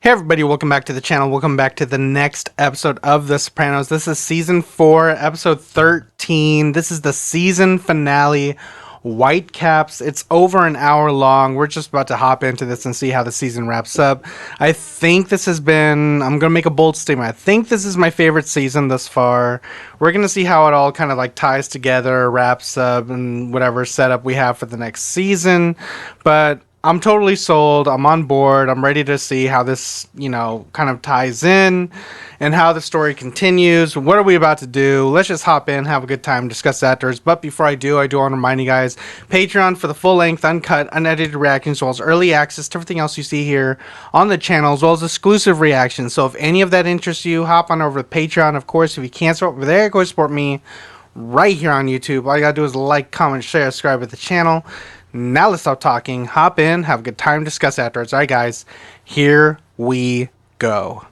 Hey everybody, welcome back to the channel. Welcome back to the next episode of The Sopranos. This is season 4, episode 13. This is the season finale, Whitecaps. It's over an hour long. We're just about to hop into this and see how the season wraps up. I think this has been, I'm going to make a bold statement. I think this is my favorite season thus far. We're going to see how it all kind of like ties together, wraps up, and whatever setup we have for the next season. But I'm totally sold. I'm on board. I'm ready to see how this, kind of ties in and how the story continues. What are we about to do? Let's just hop in, have a good time, discuss afterwards. But before I do want to remind you guys, Patreon for the full-length, uncut, unedited reactions, as well as early access to everything else you see here on the channel, as well as exclusive reactions. So if any of that interests you, hop on over to Patreon. Of course, if you can't support me there, go support me right here on YouTube. All you gotta do is like, comment, share, subscribe to the channel. Now let's stop talking, hop in, have a good time, discuss afterwards. Alright guys, here we go.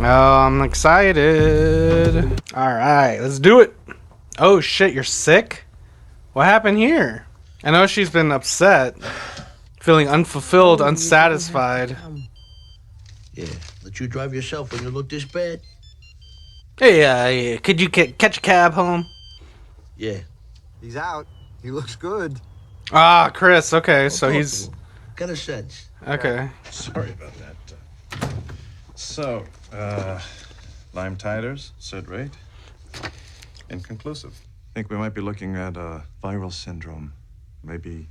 Oh, I'm excited. Alright, let's do it. Oh shit, you're sick? What happened here? I know she's been upset, feeling unfulfilled, unsatisfied. Yeah, let you drive yourself when you look this bad? Hey, could you catch a cab home? Yeah. He's out. He looks good. Ah, Chris, okay, I'll so talk he's... to him. Got a sense. Okay. Sorry about that. Lime titers, cert rate, inconclusive. Think we might be looking at viral syndrome, maybe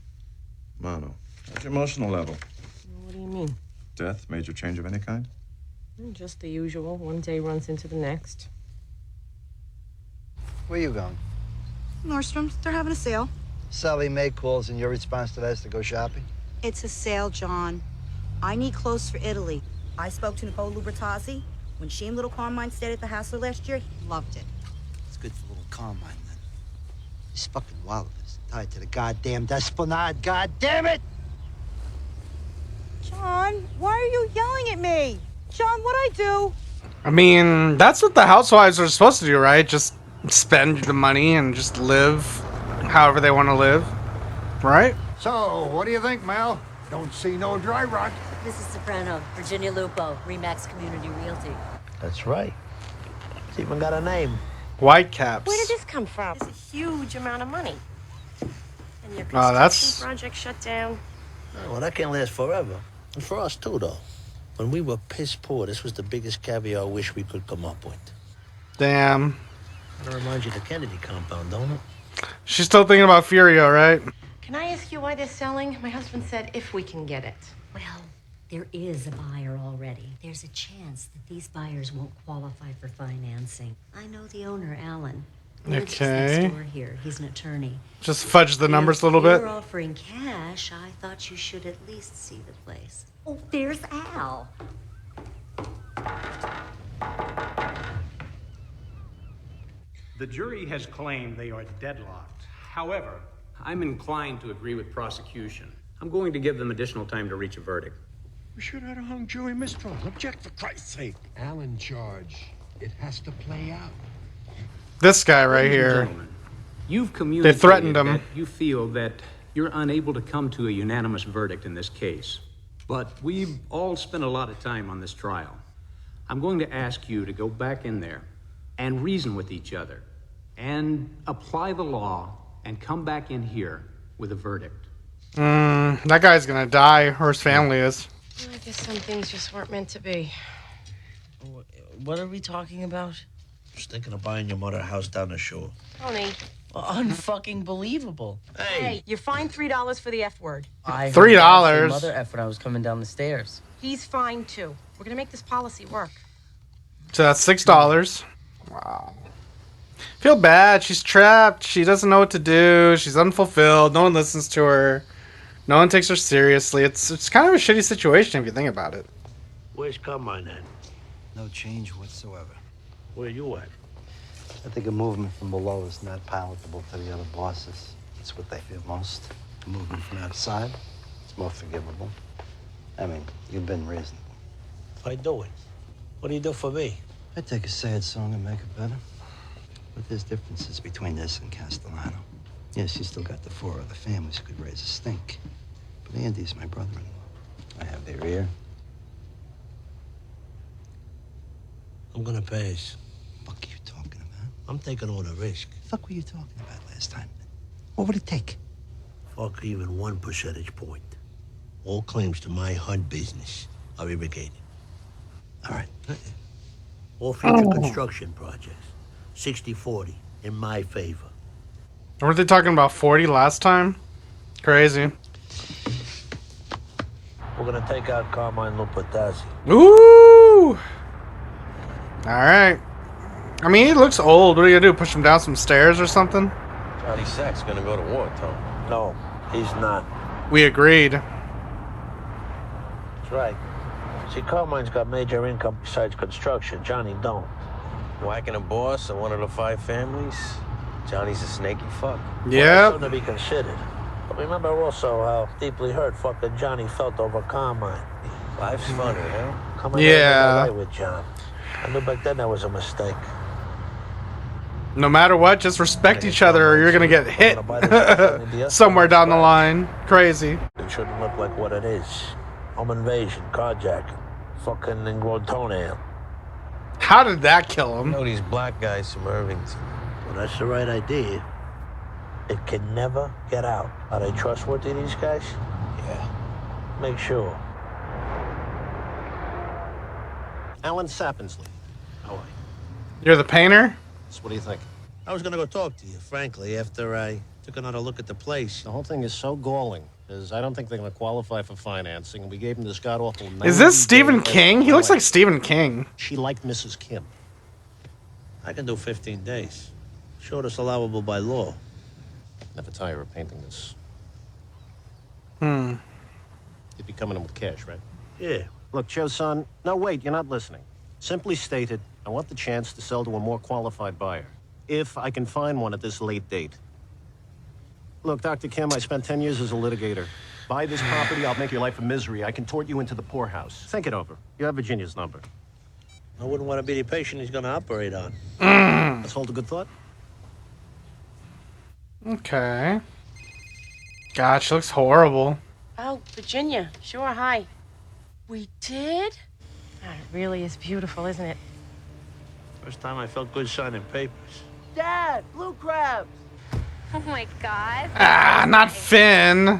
mono. What's your emotional level? What do you mean? Death, major change of any kind? Just the usual. One day runs into the next. Where you going? Nordstrom's. They're having a sale. Sally Mae calls and your response to that is to go shopping? It's a sale, John. I need clothes for Italy. I spoke to Nicole Lubertazzi. When she and little Carmine stayed at the Hassler last year, he loved it. It's good for little Carmine, then. He's fucking wild. He's tied to the goddamn Esplanade. God damn it! John, why are you yelling at me? John, what'd I do? I mean, that's what the housewives are supposed to do, right? Just spend the money and just live however they want to live, right? So, what do you think, Mel? Don't see no dry rot. This is Soprano, Virginia Lupo, Remax Community Realty. That's right. It's even got a name. Whitecaps. Where did this come from? It's a huge amount of money. And your Oh, that's- construction project shut down. Well, that can't last forever. And for us, too, though. When we were piss poor, this was the biggest caviar wish we could come up with. Damn. That reminds you of the Kennedy compound, don't it? She's still thinking about Furio, right? Can I ask you why they're selling? My husband said if we can get it. Well, there is a buyer already. There's a chance that these buyers won't qualify for financing. I know the owner, Alan. He lives just Okay. next door here. He's an attorney. Just fudge the numbers a little If bit. you're offering cash, I thought you should at least see the place. Oh, there's Al. The jury has claimed they are deadlocked. However, I'm inclined to agree with prosecution. I'm going to give them additional time to reach a verdict. We should have had a hung jury mistrial. Object, for Christ's sake. Alan charge. It has to play out. This guy right Ladies and here. gentlemen, you've communicated threatened him. that you feel that you're unable to come to a unanimous verdict in this case. But we've all spent a lot of time on this trial. I'm going to ask you to go back in there and reason with each other and apply the law and come back in here with a verdict. That guy's gonna die, or his family is. I guess some things just weren't meant to be. What are we talking about? Just thinking of buying your mother a house down the shore. Tony. Unfucking believable. Hey, you're fined $3 for the F word. I heard $3? Dad say mother F when I was coming down the stairs. He's fined too. We're gonna make this policy work. So that's $6. Wow. Feel bad. She's trapped. She doesn't know what to do. She's unfulfilled. No one listens to her. No one takes her seriously. It's kind of a shitty situation if you think about it. Where's Carmine at? No change whatsoever. Where you at? I think a movement from below is not palatable to the other bosses. It's what they fear most. A movement from outside, it's more forgivable. I mean, you've been reasonable. If I do it, what do you do for me? I take a sad song and make it better. But there's differences between this and Castellano. Yes, you still got the 4 other families who could raise a stink. But Andy's my brother-in-law. I have their ear. I'm gonna pass. Fuck are you talking about? I'm taking all the risk. Fuck were you talking about last time? What would it take? Fuck even 1 percentage point. All claims to my HUD business are irrigated. All right. All future construction projects, 60-40, in my favor. Weren't they talking about 40 last time? Crazy. We're gonna take out Carmine Lupertazzi. Ooh! Alright. I mean, he looks old. What are you gonna do? Push him down some stairs or something? Johnny Sack's gonna go to war, Tom. No, he's not. We agreed. That's right. See, Carmine's got major income besides construction. Johnny don't. Whacking a boss of one of the 5 families? Johnny's a snaky fuck. Yep. Something to be considered. But remember also how deeply hurt fucking Johnny felt over Carmine. Life's funny, huh? Coming Yeah. right with John. I knew back then that was a mistake. No matter what, just respect each other or you're gonna get hit somewhere down the line. Crazy. It shouldn't look like what it is. Home invasion, carjacking, fucking ingrown toenail. How did that kill him? You know these black guys from Irvington. Well, that's the right idea. It can never get out. Are they trustworthy, these guys? Yeah. Make sure. Alan Sappensley. How are you? You're the painter? So what do you think? I was gonna go talk to you, frankly, after I took another look at the place. The whole thing is so galling, because I don't think they're going to qualify for financing. We gave them this god-awful... Is this Stephen 90-day King? He looks like Stephen King. She liked Mrs. Kim. I can do 15 days. Shortest allowable by law. Never tire of painting this. Hmm. You'd be coming in with cash, right? Yeah. Look, Joe, son... No, wait, you're not listening. Simply stated, I want the chance to sell to a more qualified buyer. If I can find one at this late date. Look, Dr. Kim, I spent 10 years as a litigator. Buy this property, I'll make your life a misery. I can tort you into the poorhouse. Think it over. You have Virginia's number. I wouldn't want to be the patient he's gonna operate on. Let's hold a good thought. Okay. God, she looks horrible. Oh, Virginia. Sure, hi. We did? God, it really is beautiful, isn't it? First time I felt good signing papers. Dad, blue crabs. Oh my God. Ah, not Finn.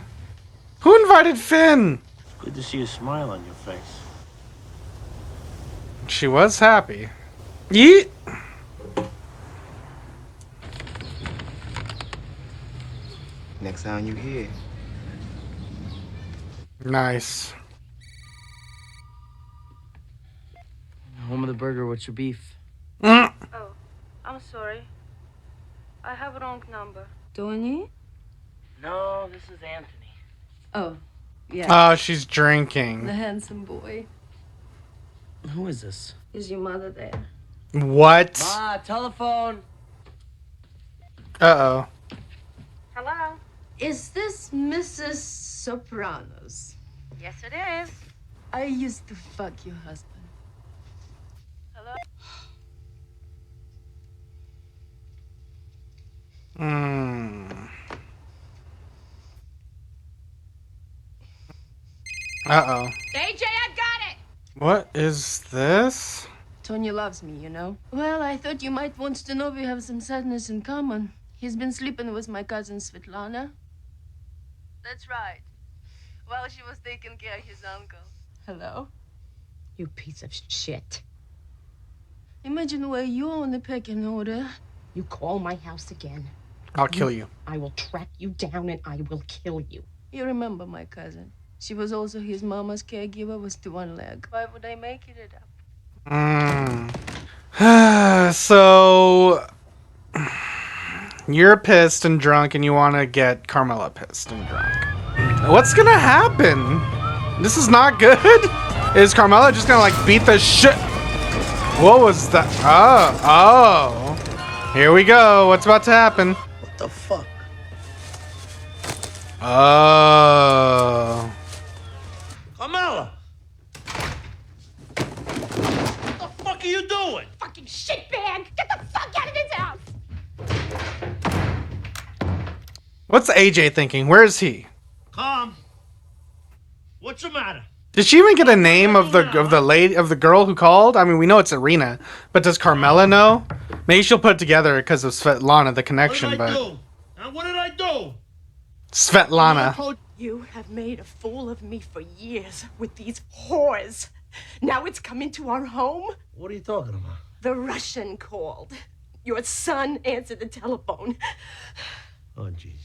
Who invited Finn? It's good to see a smile on your face. She was happy. Yeet. Next time you hear. Nice. Home of the burger, what's your beef? Oh, I'm sorry. I have wrong number. Tony? No, this is Anthony. Oh, yeah. Oh, she's drinking. The handsome boy. Who is this? Is your mother there? What? Ma, telephone. Uh-oh. Hello? Is this Mrs. Sopranos? Yes, it is. I used to fuck your husband. Hello? Uh-oh. AJ, I got it! What is this? Tonya loves me, you know. Well, I thought you might want to know we have some sadness in common. He's been sleeping with my cousin Svetlana. That's right. While she was taking care of his uncle. Hello? You piece of shit. Imagine where you're on the pecking order. You call my house again. I'll kill you. I will track you down and I will kill you. You remember my cousin. She was also his mama's caregiver with the one leg. Why would I make it up? So you're pissed and drunk and you want to get Carmela pissed and drunk. What's gonna happen? This is not good. Is Carmela just gonna like beat the shit? What was that? Oh. Here we go. What's about to happen? What the fuck? Oh. Carmela! What the fuck are you doing? Fucking shitbag! Get the fuck out of this house! What's AJ thinking? Where is he? Calm. What's the matter? Did she even get a name of the lady of the girl who called? I mean, we know it's Irina, but does Carmela know? Maybe she'll put it together because of Svetlana, the connection. What did I But do? Now, what did I do? Svetlana. You have made a fool of me for years with these whores. Now it's come into our home. What are you talking about? The Russian called. Your son answered the telephone. Oh, Jesus.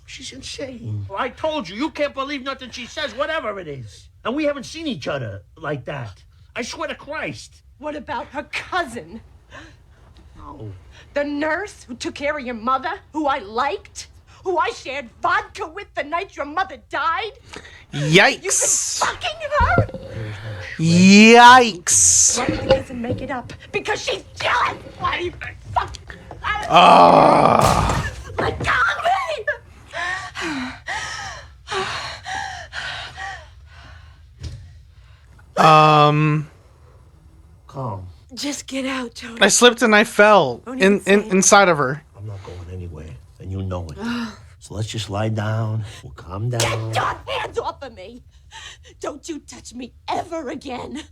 She's insane. Well, I told you can't believe nothing she says, whatever it is. And we haven't seen each other like that. I swear to Christ. What about her cousin? No. The nurse who took care of your mother, who I liked, who I shared vodka with the night your mother died? Yikes. You've been fucking her? Yikes. Why do you doesn't make it up? Because she's jealous. Why do you fuck? Oh. Let go of me! Calm. Just get out, Tony. I slipped and I fell inside of her. I'm not going anywhere, and you know it. So let's just lie down. We'll calm down. Get your hands off of me! Don't you touch me ever again.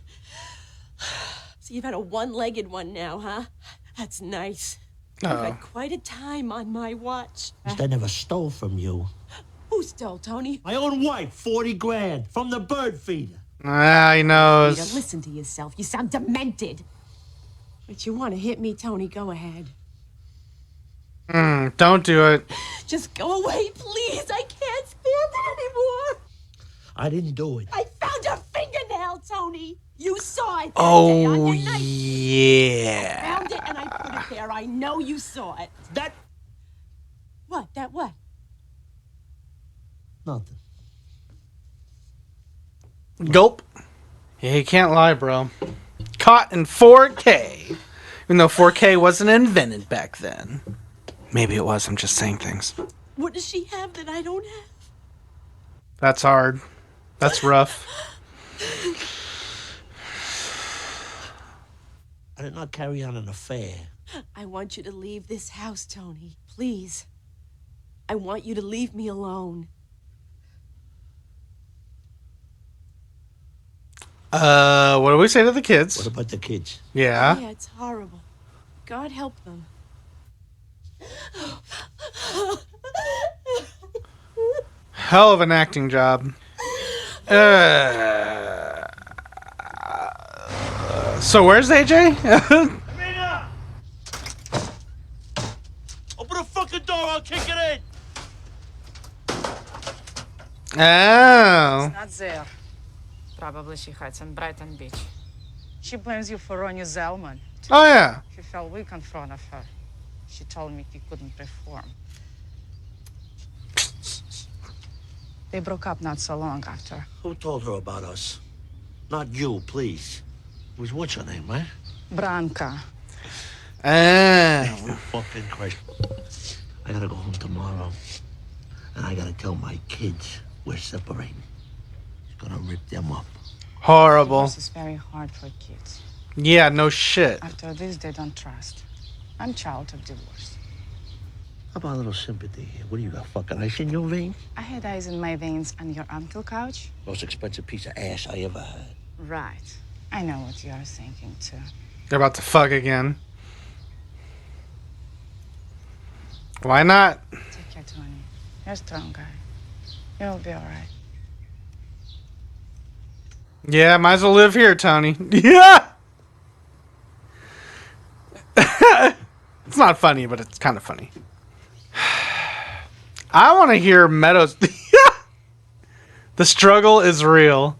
So you've had a one-legged one now, huh? That's nice. You've had quite a time on my watch. I never stole from you. Who stole, Tony? My own wife, 40 grand from the bird feeder. Ah, he knows. Peter, listen to yourself. You sound demented. But you want to hit me, Tony? Go ahead. Don't do it. Just go away, please. I can't stand it anymore. I didn't do it. I found a fingernail, Tony. You saw it that day Oh, on your night. yeah. I found it and I put it there. I know you saw it. That... What? That what? Nothing. Gulp. Yeah, you can't lie, bro. Caught in 4K. Even though 4K wasn't invented back then. Maybe it was. I'm just saying things. What does she have that I don't have? That's hard. That's rough. I did not carry on an affair. I want you to leave this house, Tony. Please. I want you to leave me alone. What do we say to the kids? What about the kids? Yeah. Yeah, it's horrible. God help them. Hell of an acting job. So where's AJ? Amina! Open the fucking door, I'll kick it in! Oh. Not there. Probably she hides in Brighton Beach. She blames you for Ronnie Zellman. Oh, yeah. He fell weak in front of her. She told me he couldn't perform. They broke up not so long after. Who told her about us? Not you, please. It was what's her name, right? Branca. Oh. Fucking Christ. I gotta go home tomorrow. And I gotta tell my kids we're separating. It's gonna rip them up. Horrible. Divorce is very hard for kids. Yeah, no shit. After this, they don't trust. I'm child of divorce. How about a little sympathy here? What do you got, fucking ice in your veins? I had eyes in my veins on your uncle couch. Most expensive piece of ass I ever had. Right. I know what you are thinking, too. They're about to fuck again. Why not? Take care, Tony. You're a strong guy. You'll be all right. Yeah, might as well live here, Tony. Yeah! It's not funny, but it's kind of funny. I want to hear Meadows. The struggle is real.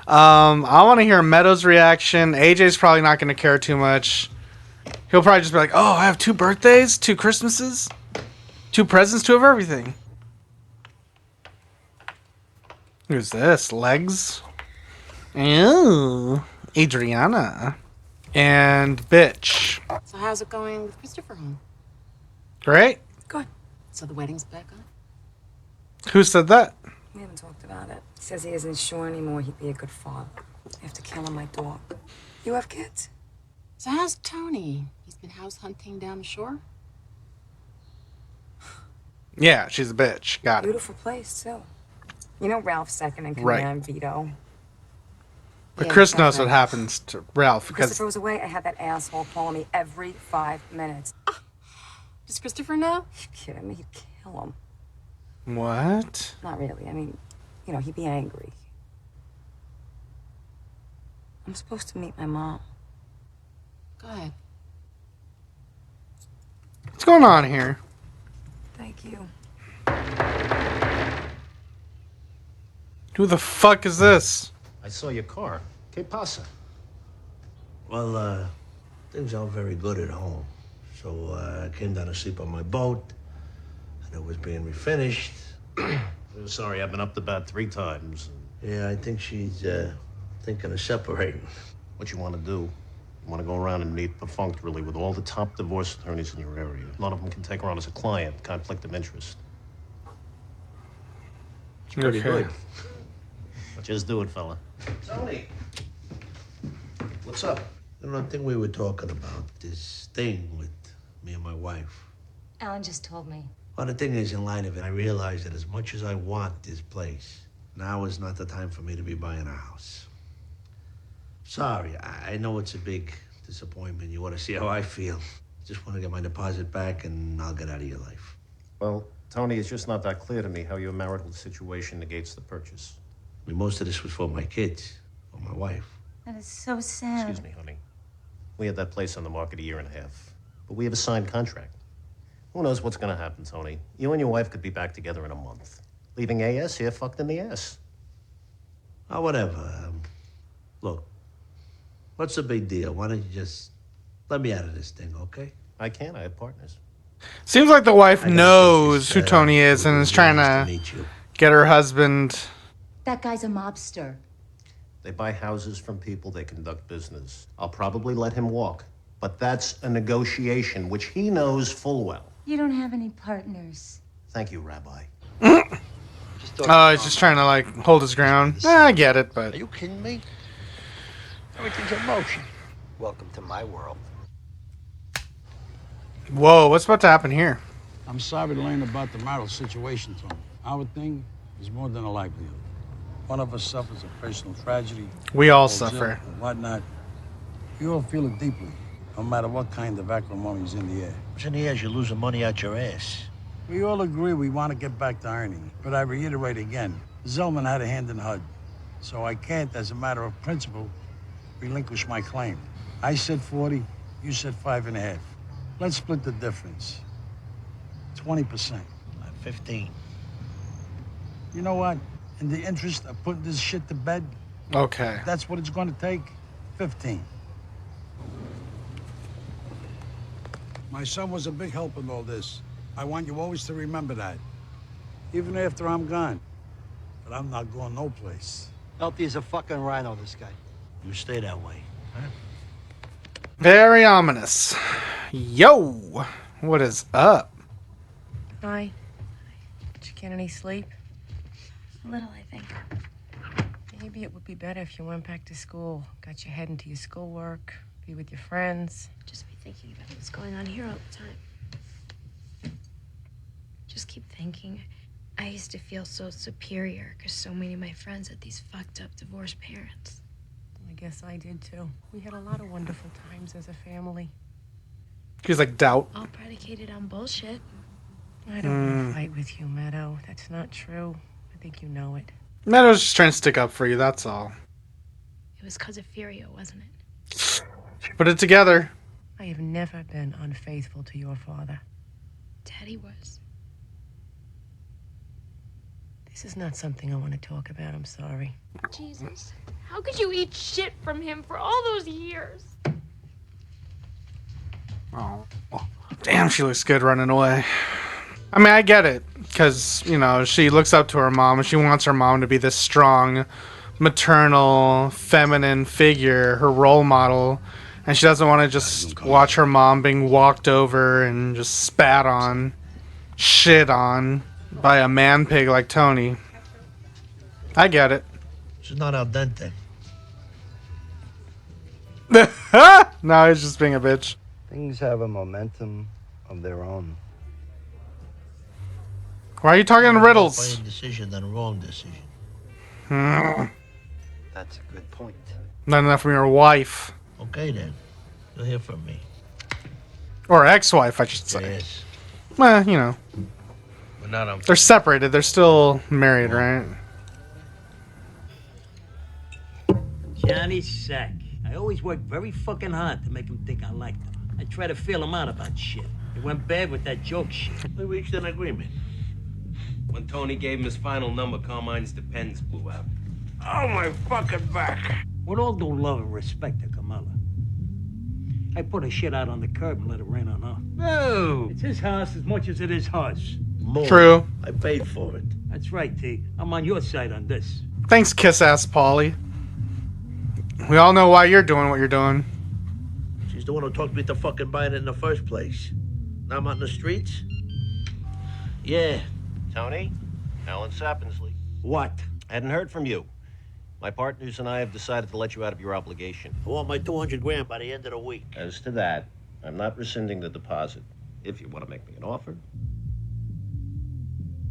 I want to hear Meadows' reaction. AJ's probably not going to care too much. He'll probably just be like, oh, I have 2 birthdays, 2 Christmases, 2 presents, 2 of everything. Who's this? Legs? Ew. Adriana. And bitch. So how's it going with Christopher home? Great. Good. So the wedding's back on? Who said that? We haven't talked about it. He says he isn't sure anymore he'd be a good father after killing my dog. You have kids? So how's Tony? He's been house hunting down the shore? Yeah, she's a bitch. Got it. Beautiful place, too. You know Ralph's second in Right. command, Vito. But Yeah, Chris knows what definitely. happens to Ralph because Christopher was away. I had that asshole calling me every 5 minutes. Does Christopher know? You kidding me? He'd kill him. what? Not really. I mean, you know, he'd be angry. I'm supposed to meet my mom. Go ahead. What's going on here? Thank you. Who the fuck is this? I saw your car. ¿Qué pasa? Well, things aren't very good at home. So I came down to sleep on my boat, and it was being refinished. I'm sorry, I've been up to bat 3 times. Yeah, I think she's thinking of separating. What you want to do? You want to go around and meet perfunctorily really with all the top divorce attorneys in your area. None of them can take her on as a client. Conflict of interest. It's pretty good. Just do it, fella. Tony, what's up? You know, the thing we were talking about, this thing with me and my wife. Alan just told me. Well, the thing is, in light of it, I realized that as much as I want this place, now is not the time for me to be buying a house. Sorry, I know it's a big disappointment. You want to see how I feel. Just want to get my deposit back and I'll get out of your life. Well, Tony, it's just not that clear to me how your marital situation negates the purchase. I mean, most of this was for my kids, for my wife. That is so sad. Excuse me, honey. We had that place on the market 1.5 years, but we have a signed contract. Who knows what's going to happen, Tony? You and your wife could be back together in a month. Leaving AS here fucked in the ass. Oh, whatever. Look, what's the big deal? Why don't you just let me out of this thing, okay? I can't. I have partners. Seems like the wife I gotta knows think who this, Tony is and it is was trying nice to meet you. get her husband. That guy's a mobster. They buy houses from people, they conduct business. I'll probably let him walk, but that's a negotiation, which he knows full well. You don't have any partners. Thank you, Rabbi. Oh, he's just trying to like hold his ground. I get it, but Are you kidding me? Everything's in motion. Welcome to my world. whoa, what's about to happen here? I'm sorry to learn about the marital situation, Tony. Our thing is more than a likelihood. One of us suffers a personal tragedy. We all falls suffer. ill, and whatnot. You all feel it deeply, no matter what kind of acrimony is in the air. What's in the air? You're losing money out your ass. We all agree we want to get back to earning, but I reiterate again, Zellman had a hand in HUD, so I can't, as a matter of principle, relinquish my claim. I said 40, you said 5.5. Let's split the difference. 20%. 15. You know what? In the interest of putting this shit to bed, Okay. if that's what it's going to take, 15. My son was a big help in all this. I want you always to remember that. Even after I'm gone. But I'm not going no place. Healthy as a fucking rhino, this guy. You stay that way. Huh? Very ominous. Yo, what is up? Hi. Did you get any sleep? A little, I think. Maybe it would be better if you went back to school. Got your head into your schoolwork, be with your friends. Just be thinking about what's going on here all the time. Just keep thinking. I used to feel so superior because so many of my friends had these fucked up divorced parents. I guess I did too. We had a lot of wonderful times as a family. He's like doubt. All predicated on bullshit. I don't want to fight with you, Meadow. That's not true. I think you know it. Meadow's just trying to stick up for you, that's all. It was because of Furio, wasn't it? Put it together. I have never been unfaithful to your father. Daddy was. This is not something I want to talk about. I'm sorry. Jesus. How could you eat shit from him for all those years? Oh, damn, she looks good running away. I mean, I get it, because, you know, she looks up to her mom, and she wants her mom to be this strong, maternal, feminine figure, her role model, and she doesn't want to just watch her mom being walked over and just spat on, shit on, by a man pig like Tony. I get it. She's not al dente. No, he's just being a bitch. Things have a momentum of their own. Why are you talking in By riddles? indecision than a wrong decision. That's a good point. Not enough from your wife. Okay then. You'll hear from me. Or ex-wife, I should say. Yes. Well, you know. But not on. They're separated. They're still married, right? Johnny's sack. I always worked very fucking hard to make him think I liked him. I try to feel him out about shit. It went bad with that joke shit. We reached an agreement. When Tony gave him his final number, Carmine's depends blew out. Oh, my fucking back. With all due love and respect to Kamala, I put her shit out on the curb and let it rain on her. No! It's his house as much as it is hers. More. True. I paid for it. That's right, T. I'm on your side on this. Thanks, kiss-ass Polly. We all know why you're doing what you're doing. She's the one who talked me to fucking buying it in the first place. Now I'm out in the streets? Yeah. Tony? Alan Sappensley. What? I hadn't heard from you. My partners and I have decided to let you out of your obligation. I want my 200 grand by the end of the week. As to that, I'm not rescinding the deposit. If you want to make me an offer.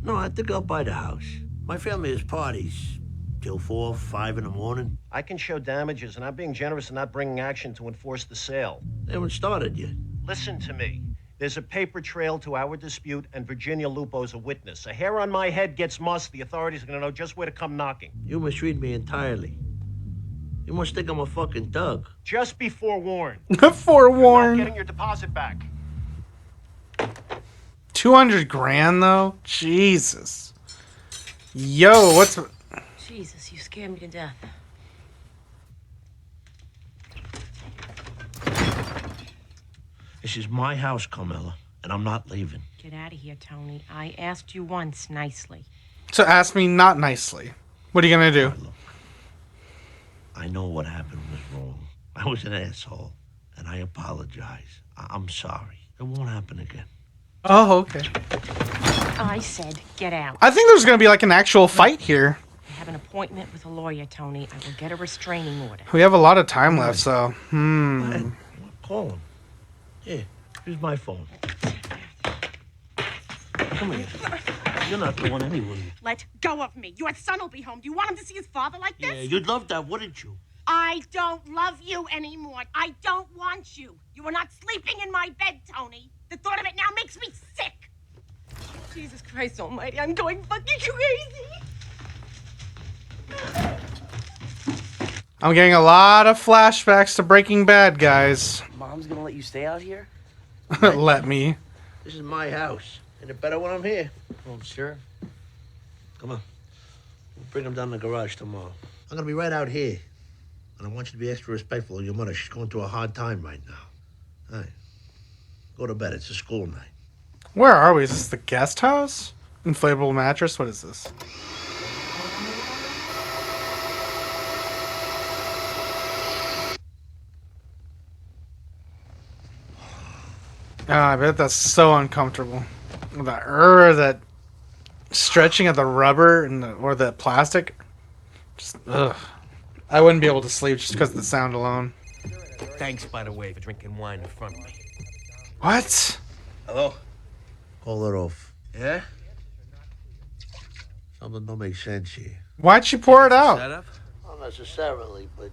No, I think I'll buy the house. My family has parties till 4, 5 in the morning. I can show damages, and I'm being generous and not bringing action to enforce the sale. They haven't started yet. Listen to me. There's a paper trail to our dispute, and Virginia Lupo's a witness. A hair on my head gets mussed, the authorities are going to know just where to come knocking. You misread me entirely. You must think I'm a fucking thug. Just be forewarned. Forewarned. You're not getting your deposit back. 200 grand though? Jesus. Yo, what's... Jesus, you scared me to death. This is my house, Carmela, and I'm not leaving. Get out of here, Tony. I asked you once nicely. So ask me not nicely. What are you gonna do? I know what happened was wrong. I was an asshole, and I apologize. I'm sorry. It won't happen again. Oh, okay. I said get out. I think there's gonna be like an actual fight here. I have an appointment with a lawyer, Tony. I will get a restraining order. We have a lot of time left, so... Call him. Here, here's my phone. Come here. You're not going anywhere. Let go of me. Your son will be home. Do you want him to see his father like this? Yeah, you'd love that, wouldn't you? I don't love you anymore. I don't want you. You are not sleeping in my bed, Tony. The thought of it now makes me sick. Jesus Christ almighty, I'm going fucking crazy. I'm getting a lot of flashbacks to Breaking Bad, guys. Mom's gonna let you stay out here? Let me. This is my house. And it better when I'm here. Oh, sure. Come on. We'll bring him down to the garage tomorrow. I'm gonna be right out here. And I want you to be extra respectful of your mother. She's going through a hard time right now. All right. Go to bed. It's a school night. Where are we? Is this the guest house? Inflatable mattress? What is this? Oh, I bet that's so uncomfortable. That stretching of the rubber and or the plastic. Just ugh. I wouldn't be able to sleep just because of the sound alone. Thanks, by the way, for drinking wine in front of me. What? Hello? Call it off. Yeah? Something don't make sense here. Why'd she pour it out? Not necessarily, but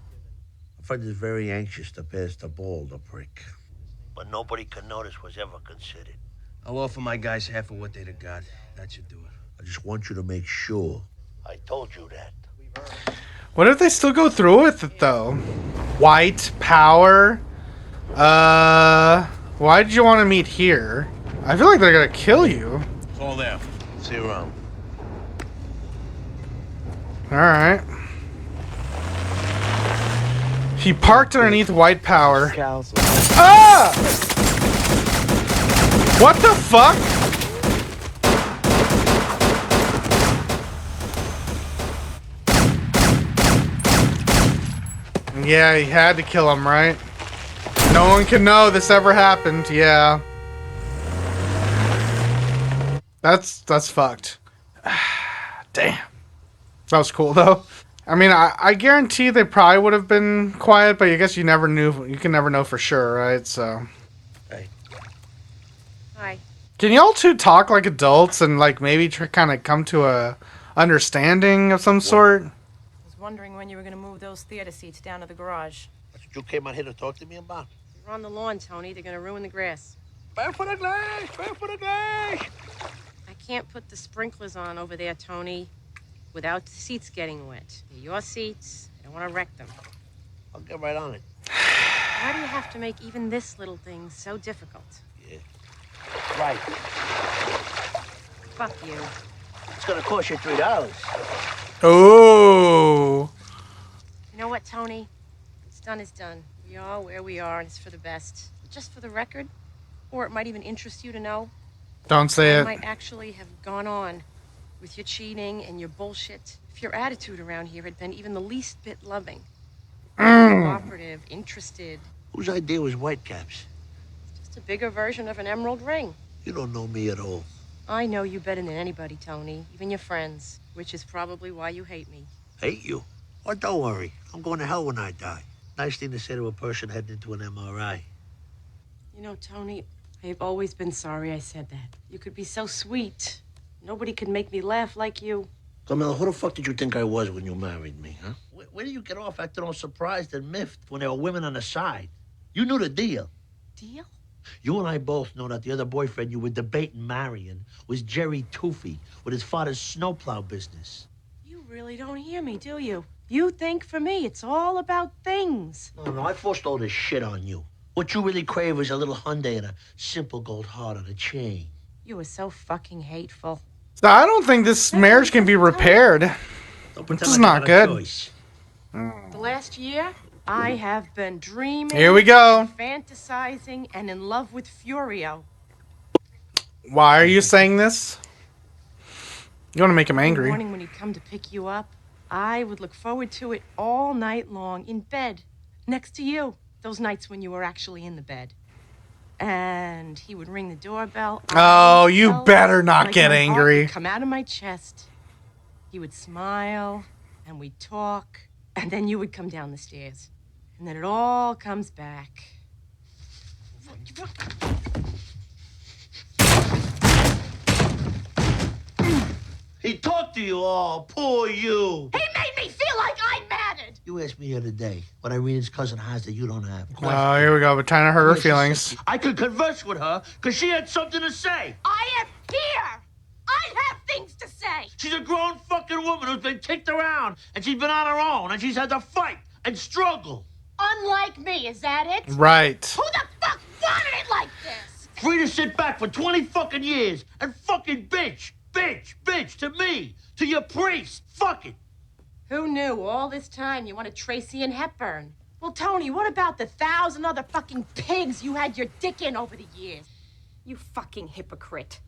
my friend is very anxious to pass the ball, the prick. But nobody can notice was ever considered. I'll offer my guys half of what they'd have got. That should do it. I just want you to make sure. I told you that. What if they still go through with it though? White power. Why did you want to meet here? I feel like they're gonna kill you. It's all there. See you around. All right. He parked underneath white power. Ah! What the fuck? Yeah, he had to kill him, right? No one can know this ever happened. Yeah. That's fucked. Damn. That was cool though. I mean, I guarantee they probably would have been quiet, but I guess you never knew. You can never know for sure, right? So. Hey. Hi. Can y'all two talk like adults and like maybe kind of come to a understanding of some sort? I was wondering when you were going to move those theater seats down to the garage. That's what you came out here to talk to me about? You're on the lawn, Tony. They're going to ruin the grass. Back for the glass! Back for the glass! I can't put the sprinklers on over there, Tony, without the seats getting wet. They're your seats. I don't want to wreck them. I'll get right on it. Why do you have to make even this little thing so difficult? Yeah. Right. Fuck you. It's gonna cost you $3. Oh. You know what, Tony? What's done is done. We are where we are, and it's for the best. Just for the record, or it might even interest you to know. Don't say I it. might actually have gone on with your cheating and your bullshit if your attitude around here had been even the least bit loving. Cooperative, interested. Whose idea was Whitecaps? Just a bigger version of an emerald ring. You don't know me at all. I know you better than anybody, Tony, even your friends, which is probably why you hate me. Hate you? Well, don't worry. I'm going to hell when I die. Nice thing to say to a person heading into an MRI. You know, Tony, I've always been sorry I said that. You could be so sweet. Nobody could make me laugh like you. Camilla, who the fuck did you think I was when you married me, huh? Where do you get off acting all surprised and miffed when there were women on the side? You knew the deal. Deal? You and I both know that the other boyfriend you were debating marrying was Jerry Toofy with his father's snowplow business. You really don't hear me, do you? You think for me it's all about things. No, I forced all this shit on you. What you really crave is a little Hyundai and a simple gold heart on a chain. You were so fucking hateful. So I don't think this marriage can be repaired. This is not good. The last year, I have been dreaming. Here we go. Fantasizing and in love with Furio. Why are you saying this? You want to make him Every angry. morning when he'd come to pick you up, I would look forward to it all night long in bed, next to you. Those nights when you were actually in the bed. And he would ring the doorbell. Oh, you better not Like get my heart angry. would come out of my chest. He would smile, and we'd talk, and then you would come down the stairs. And then it all comes back. He talked to you all. Poor you. He made me feel like I mattered. You asked me the other day what Irene's cousin has that you don't have. Oh, here we go. We're trying to hurt her feelings. I could converse with her because she had something to say. I am here. I have things to say. She's a grown fucking woman who's been kicked around, and she's been on her own, and she's had to fight and struggle. Unlike me, is that it? Right. Who the fuck wanted it like this? Free to sit back for 20 fucking years and fucking bitch to me, to your priest. Fuck it. Who knew all this time you wanted Tracy and Hepburn? Well, Tony, what about the 1,000 other fucking pigs you had your dick in over the years? You fucking hypocrite.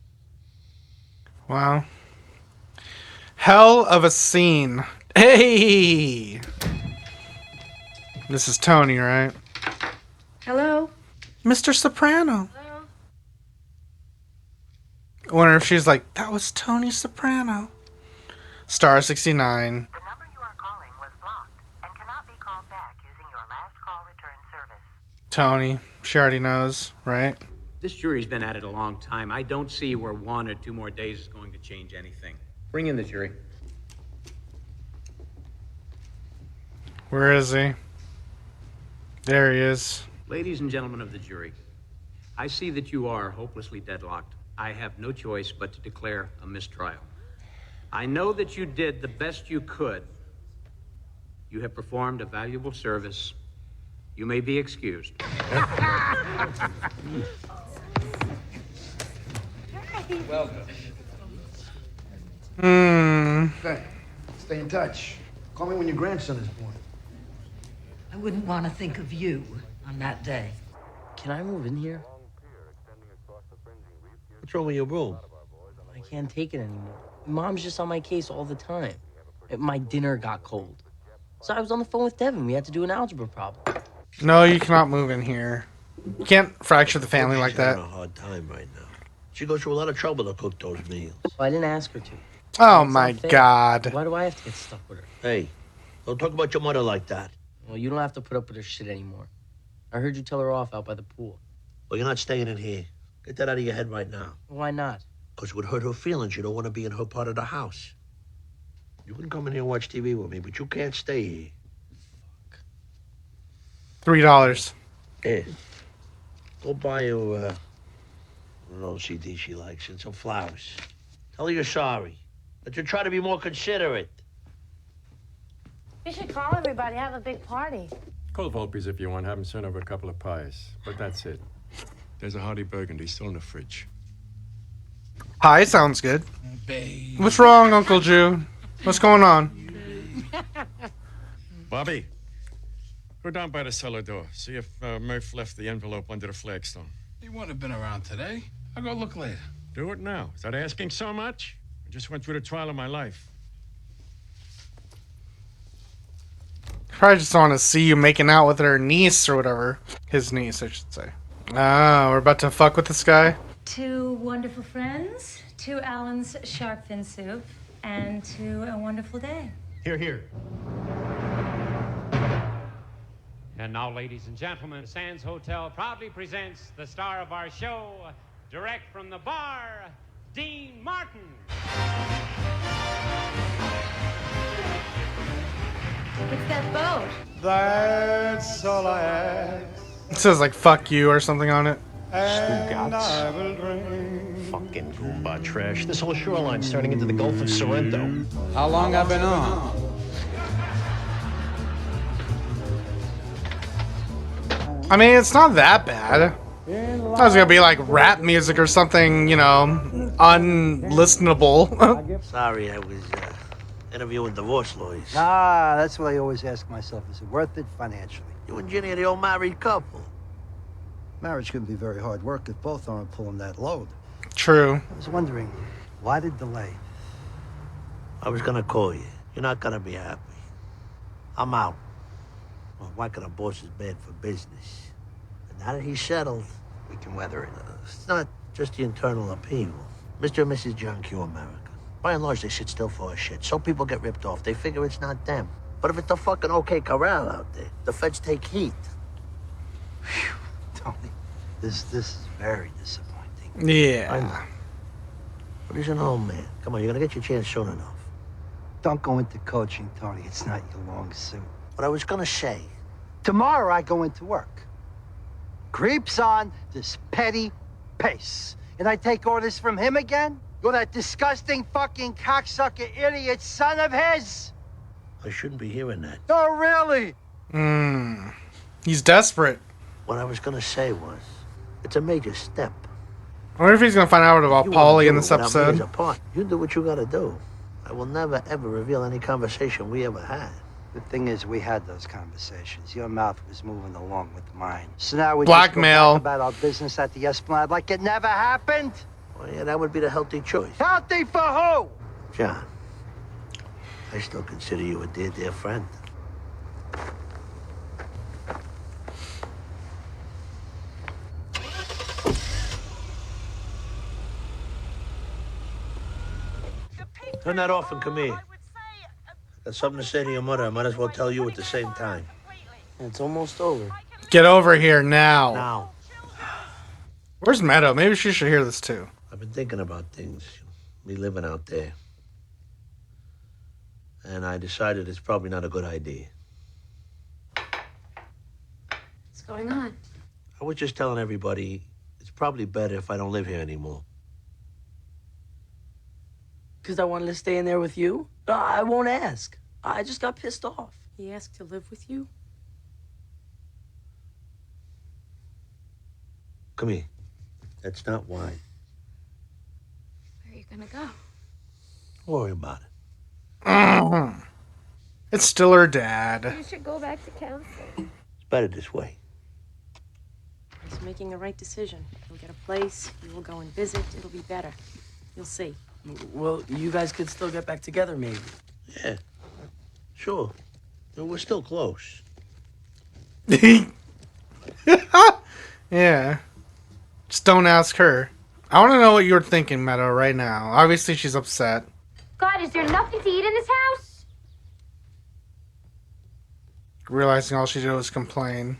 Wow. Hell of a scene. Hey! This is Tony, right? Hello? Mr. Soprano. I wonder if she's like, that was Tony Soprano. Star 69. Tony. She already knows, right? This jury's been at it a long time. I don't see where 1 or 2 more days is going to change anything. Bring in the jury. Where is he? There he is. Ladies and gentlemen of the jury, I see that you are hopelessly deadlocked. I have no choice but to declare a mistrial. I know that you did the best you could. You have performed a valuable service. You may be excused. Welcome. Okay. Stay in touch. Call me when your grandson is born. I wouldn't want to think of you on that day. Can I move in here? What's wrong with your room? I can't take it anymore. Mom's just on my case all the time. My dinner got cold. So I was on the phone with Devin. We had to do an algebra problem. No, you cannot move in here. You can't fracture the family like that. She's having a hard time right now. She goes through a lot of trouble to cook those meals. Well, I didn't ask her to. Oh It's my not fair. God. Why do I have to get stuck with her? Hey, don't talk about your mother like that. Well, you don't have to put up with her shit anymore. I heard you tell her off out by the pool. Well, you're not staying in here. Get that out of your head right now. Why not? Because it would hurt her feelings. You don't want to be in her part of the house. You can come in here and watch TV with me, but you can't stay here. $3. Here. Go buy her an OCD she likes and some flowers. Tell her you're sorry. But you try to be more considerate. You should call everybody, have a big party. Call Volpe's if you want. Have him send over a couple of pies. But that's it. There's a hearty burgundy still in the fridge. Pie sounds good. What's wrong, Uncle Jew? What's going on? Bobby, go down by the cellar door. See if Murph left the envelope under the flagstone. He wouldn't have been around today. I'll go look later. Do it now. Is that asking so much? I just went through the trial of my life. Probably just want to see you making out with her niece or whatever. His niece, I should say. Ah, we're about to fuck with this guy. 2 wonderful friends, 2 Allen's shark fin soup, and 2 a wonderful day. Here, here. And now, ladies and gentlemen, Sands Hotel proudly presents the star of our show, direct from the bar, Dean Martin. It's that boat. That's all I ask. It says like "fuck you" or something on it. Fucking Goomba trash. This whole shoreline's turning into the Gulf of Sorrento. How long I've been on? I mean, it's not that bad. I was gonna be like rap music or something, you know, unlistenable. Sorry, I was interviewing divorce lawyers. Ah, that's what I always ask myself. Is it worth it financially? You and Ginny are the old married couple. Marriage can be very hard work if both aren't pulling that load. True. I was wondering, why the delay? I was gonna call you. You're not gonna be happy. I'm out. Well, whacking a boss is bad for business. And now that he's settled, we can weather it. It's not just the internal upheaval. Mr. and Mrs. John Q. America. By and large, they sit still for a shit. So people get ripped off. They figure it's not them. But if it's the fucking OK Corral out there, the feds take heat. Phew, Tony, this is very disappointing. Yeah. I know. But he's an old man. Come on, you're gonna get your chance soon enough. Don't go into coaching, Tony. It's not your long suit. But I was gonna say, tomorrow I go into work. Creeps on this petty pace. And I take orders from him again? You're that disgusting fucking cocksucker idiot son of his! I shouldn't be hearing that. Oh, really? He's desperate. What I was gonna say was, it's a major step. I wonder if he's gonna find out about You Paulie in wanna this do it without me episode. as a part. You do what you gotta do. I will never, ever reveal any conversation we ever had. The thing is, we had those conversations. Your mouth was moving along with mine. So now we Blackmail. just go back about our business at the Esplanade like it never happened? Well, yeah, that would be the healthy choice. Healthy for who? John, I still consider you a dear, dear friend. Turn that off and come here. Got something to say to your mother. I might as well tell you at the same time. It's almost over. Get over here now. Now, Where's Meadow? Maybe she should hear this too. I've been thinking about things. Me living out there. And I decided it's probably not a good idea. What's going on? I was just telling everybody it's probably better if I don't live here anymore. Because I wanted to stay in there with you? I won't ask. I just got pissed off. He asked to live with you? Come here. That's not why. Where are you gonna go? Don't worry about it. It's still her dad. You should go back to counseling. It's better this way. He's making the right decision. He'll get a place, you will go and visit, it'll be better. You'll see. Well, you guys could still get back together, maybe. Yeah. Sure. But we're still close. Yeah. Just don't ask her. I want to know what you're thinking, Meadow, right now. Obviously, she's upset. God, is there nothing to eat in this house? Realizing all she did was complain.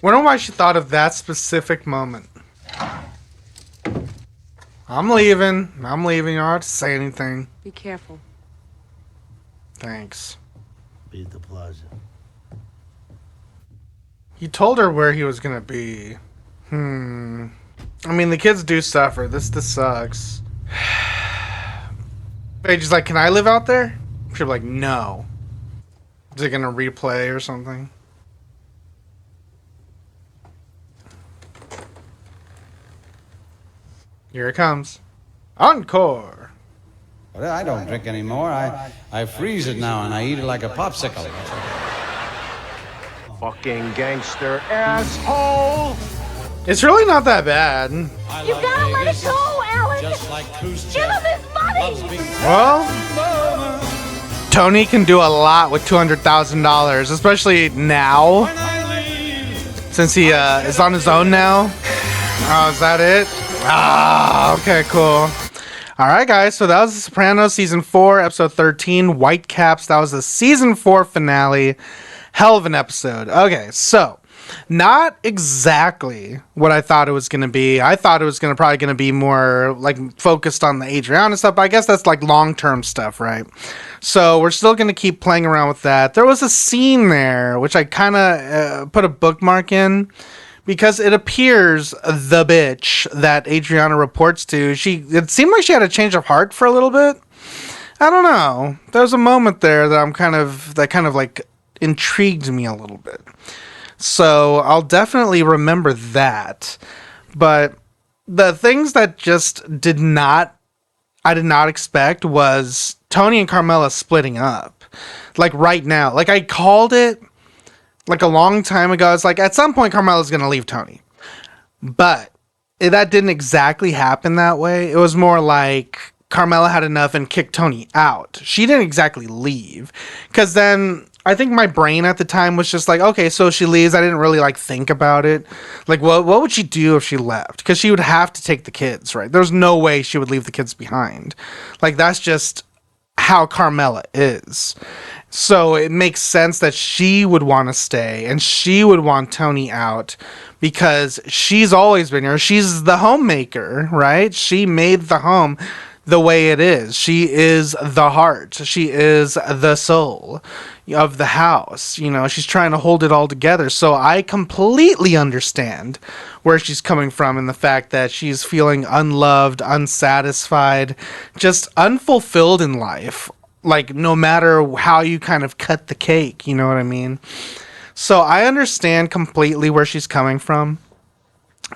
Wonder why she thought of that specific moment. I'm leaving. You don't have to say anything. Be careful. Thanks. Be at the plaza. He told her where he was gonna be. I mean, the kids do suffer. This sucks. Paige is like, can I live out there? She'll be like, no. Is it gonna replay or something? Here it comes. Encore. Well, I don't drink anymore. I freeze it now and I eat it like a popsicle. Fucking gangster asshole! It's really not that bad. You gotta let it go, Alan! Just like Give him his money! Well, Tony can do a lot with $200,000, especially now. Since he is on his own now. Oh, is that it? Ah, okay, cool. Alright, guys, so that was The Sopranos Season 4, Episode 13, Whitecaps. That was the Season 4 finale. Hell of an episode. Okay, so not exactly what I thought it was going to be. I thought it was probably going to be more like focused on the Adriana stuff, but I guess that's like long-term stuff, right? So we're still going to keep playing around with that. There was a scene there, which I kind of put a bookmark in, because it appears the bitch that Adriana reports to, it seemed like she had a change of heart for a little bit. I don't know. There was a moment there that kind of like intrigued me a little bit. So I'll definitely remember that. But the things that just I did not expect was Tony and Carmela splitting up. Like right now. Like I called it like a long time ago. It's like at some point Carmela's going to leave Tony. But that didn't exactly happen that way. It was more like Carmela had enough and kicked Tony out. She didn't exactly leave. Because then I think my brain at the time was just like, okay, so she leaves. I didn't really like think about it. Like, what would she do if she left? Because she would have to take the kids, right? There's no way she would leave the kids behind. Like, that's just how Carmela is. So it makes sense that she would want to stay and she would want Tony out because she's always been here. She's the homemaker, right? She made the home the way it is. She is the heart. She is the soul of the house. You know, she's trying to hold it all together. So I completely understand where she's coming from in the fact that she's feeling unloved, unsatisfied, just unfulfilled in life. Like, no matter how you kind of cut the cake, you know what I mean? So I understand completely where she's coming from.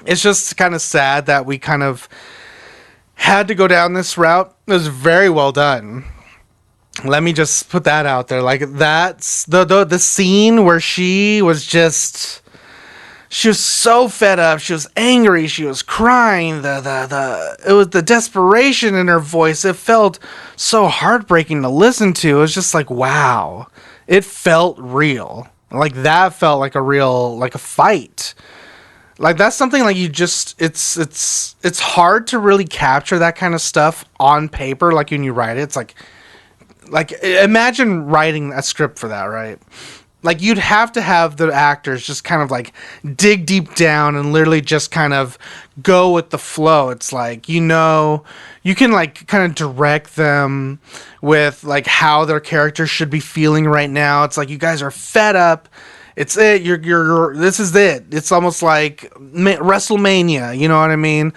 It's just kind of sad that we kind of had to go down this route. It was very well done. Let me just put that out there. Like, that's the scene where she was so fed up. She was angry. She was crying. It was the desperation in her voice. It felt so heartbreaking to listen to. It was just like, wow. It felt real. Like, that felt like a fight. Like, that's something like it's hard to really capture that kind of stuff on paper. Like, when you write it, it's like imagine writing a script for that, right? Like, you'd have to have the actors just kind of like dig deep down and literally just kind of go with the flow. It's like, you know, you can like kind of direct them with like how their characters should be feeling right now. It's like, you guys are fed up. It's it. This is it. It's almost like WrestleMania. You know what I mean?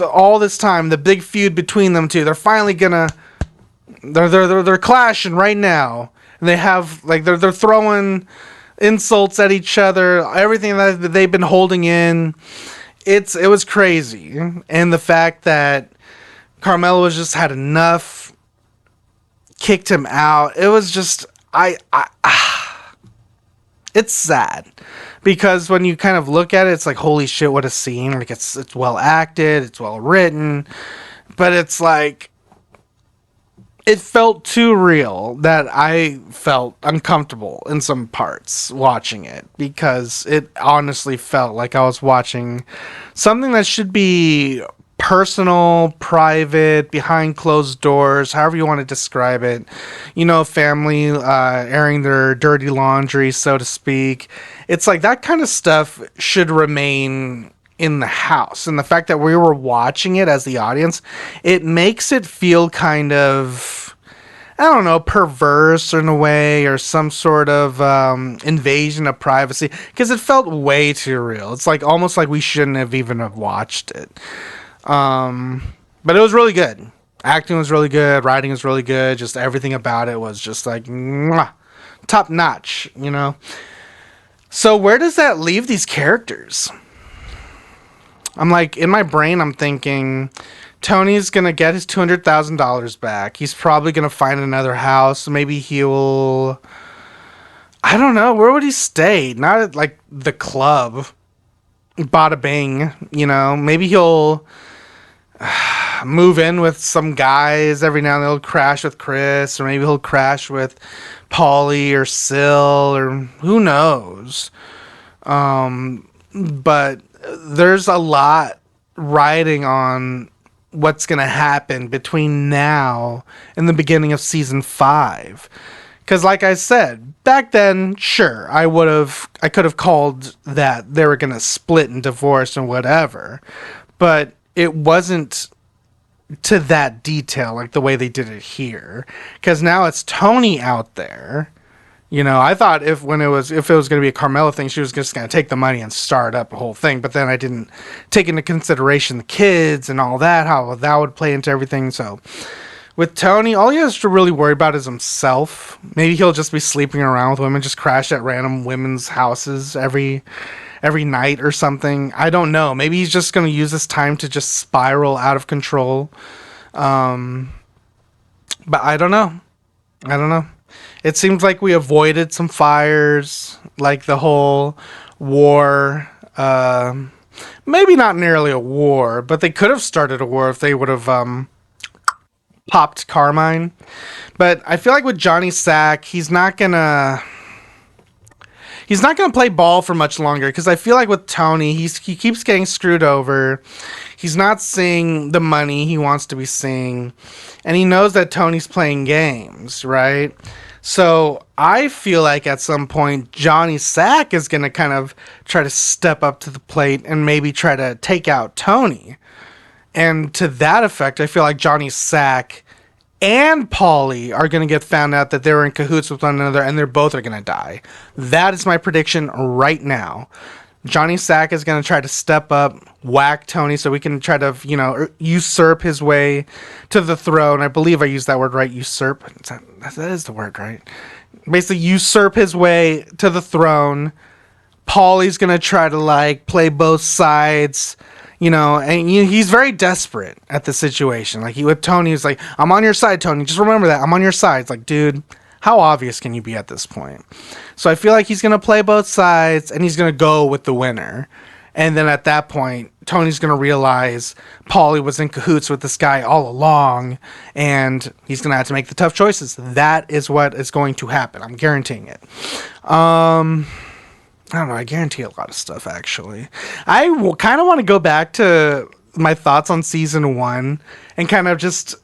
All this time, the big feud between them two. They're finally gonna. They're clashing right now. And they have like they're throwing insults at each other. Everything that they've been holding in. It was crazy, and the fact that Carmela was just had enough, kicked him out. It was just it's sad because when you kind of look at it, it's like, holy shit, what a scene. Like, it's well acted, it's well written, but it's like, it felt too real that I felt uncomfortable in some parts watching it, because it honestly felt like I was watching something that should be personal, private, behind closed doors, however you want to describe it. Family airing their dirty laundry, so to speak. It's like that kind of stuff should remain in the house. And the fact that we were watching it as the audience, it makes it feel kind of, I don't know, perverse in a way, or some sort of invasion of privacy, because it felt way too real. It's like almost like we shouldn't have even have watched it. But it was really good. Acting was really good. Writing was really good. Just everything about it was just like mwah, top notch, So where does that leave these characters? I'm like, in my brain, I'm thinking Tony's going to get his $200,000 back. He's probably going to find another house. Maybe he'll, I don't know, where would he stay? Not at like the club. Bada bing, maybe he'll move in with some guys every now and then. He'll crash with Chris, or maybe he'll crash with Paulie or Syl, or who knows. But there's a lot riding on what's going to happen between now and the beginning of season 5. Because like I said, back then, sure, I could have called that they were going to split and divorce and whatever. But it wasn't to that detail like the way they did it here. Because now it's Tony out there. I thought if it was going to be a Carmela thing, she was just going to take the money and start up a whole thing. But then I didn't take into consideration the kids and all that, how that would play into everything. So with Tony, all he has to really worry about is himself. Maybe he'll just be sleeping around with women, just crash at random women's houses every night or something. I don't know. Maybe he's just going to use this time to just spiral out of control. But I don't know. It seems like we avoided some fires, like the whole war. Maybe not nearly a war, but they could have started a war if they would have popped Carmine. But I feel like with Johnny Sack, he's not gonna play ball for much longer, because I feel like with Tony, he keeps getting screwed over. He's not seeing the money he wants to be seeing, and he knows that Tony's playing games, right? So I feel like at some point Johnny Sack is going to kind of try to step up to the plate and maybe try to take out Tony. And to that effect, I feel like Johnny Sack and Paulie are going to get found out that they were in cahoots with one another, and they're both are going to die. That is my prediction right now. Johnny Sack is going to try to step up, whack Tony, so we can try to, usurp his way to the throne. I believe I used that word right, usurp. That is the word, right? Basically, usurp his way to the throne. Paulie's going to try to, play both sides, and he's very desperate at the situation. Like, with Tony, he's like, I'm on your side, Tony. Just remember that. I'm on your side. It's like, dude, how obvious can you be at this point? So I feel like he's going to play both sides, and he's going to go with the winner. And then at that point, Tony's going to realize Paulie was in cahoots with this guy all along, and he's going to have to make the tough choices. That is what is going to happen. I'm guaranteeing it. I don't know. I guarantee a lot of stuff, actually. I kind of want to go back to my thoughts on season 1 and kind of just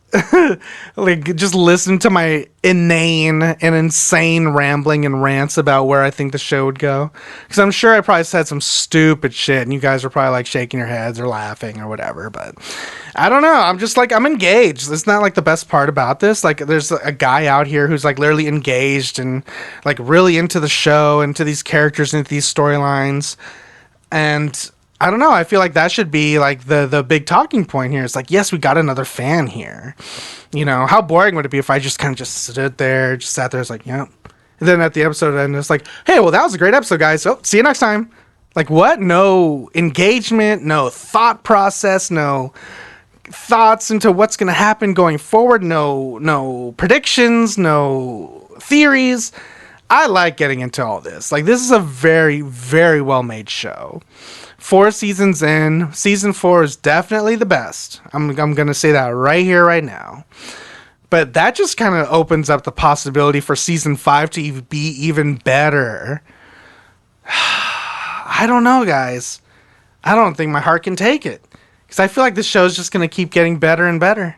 just listen to my inane and insane rambling and rants about where I think the show would go, because I'm sure I probably said some stupid shit and you guys are probably shaking your heads or laughing or whatever, but I don't know. I'm just I'm engaged. It's not the best part about this. There's a guy out here who's literally engaged and really into the show, into these characters, into these storylines, and I don't know. I feel like that should be the big talking point here. It's yes, we got another fan here. How boring would it be if I just kind of stood there, just sat there, it's yep. And then at the episode end, it's hey, well, that was a great episode, guys. So see you next time. What? No engagement, no thought process, no thoughts into what's going to happen going forward, no predictions, no theories. I like getting into all this. This is a very, very well made show. 4 seasons in, season 4 is definitely the best. I'm going to say that right here, right now. But that just kind of opens up the possibility for season 5 to be even better. I don't know, guys. I don't think my heart can take it. because I feel like this show is just going to keep getting better and better.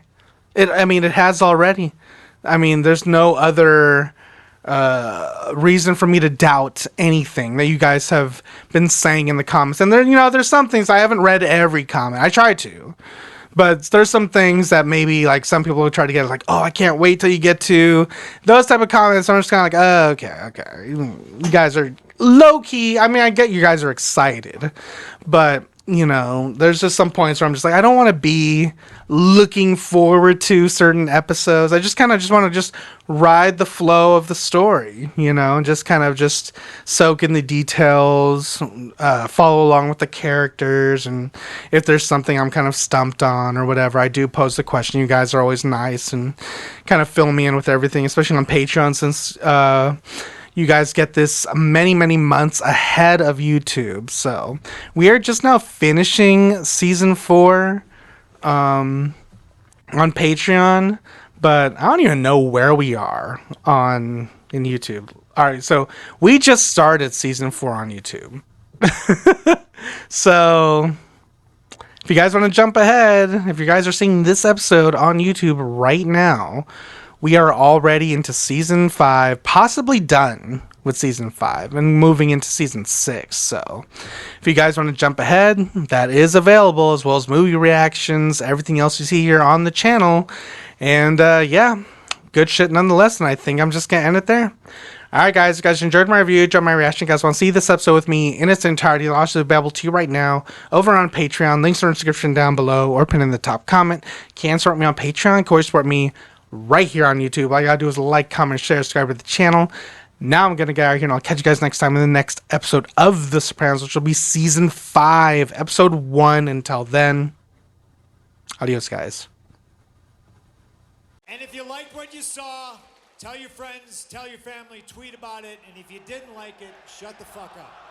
I mean, it has already. I mean, there's no other reason for me to doubt anything that you guys have been saying in the comments. And there's some things I haven't read every comment. I try to, but there's some things that maybe like some people will try to get like, oh, I can't wait till you get to those type of comments. I'm just kind of like, oh, okay. You guys are low key. I mean, I get you guys are excited, but there's just some points where I'm just like, I don't want to be looking forward to certain episodes. I just kind of just want to just ride the flow of the story, and just kind of just soak in the details, follow along with the characters. And if there's something I'm kind of stumped on or whatever, I do pose the question. You guys are always nice and kind of fill me in with everything, especially on Patreon, since, you guys get this many, many months ahead of YouTube. So we are just now finishing season 4 on Patreon, but I don't even know where we are in YouTube. All right, so we just started season 4 on YouTube. So if you guys want to jump ahead, if you guys are seeing this episode on YouTube right now, we are already into season 5, possibly done with season 5 and moving into season 6. So if you guys want to jump ahead, that is available, as well as movie reactions, everything else you see here on the channel. And yeah, good shit nonetheless. And I think I'm just going to end it there. Alright guys, if you guys enjoyed my review, enjoyed my reaction, you guys want to see this episode with me in its entirety, it'll also be available to you right now over on Patreon. Links are in the description down below or pinned in the top comment. Can support me on Patreon, can always support me right here on YouTube. All you gotta do is like, comment, share, subscribe to the channel. Now I'm gonna get out of here, and I'll catch you guys next time in the next episode of The Sopranos, which will be season 5, episode 1. Until then, adios, guys. And if you liked what you saw, tell your friends, tell your family, tweet about it, and if you didn't like it, shut the fuck up.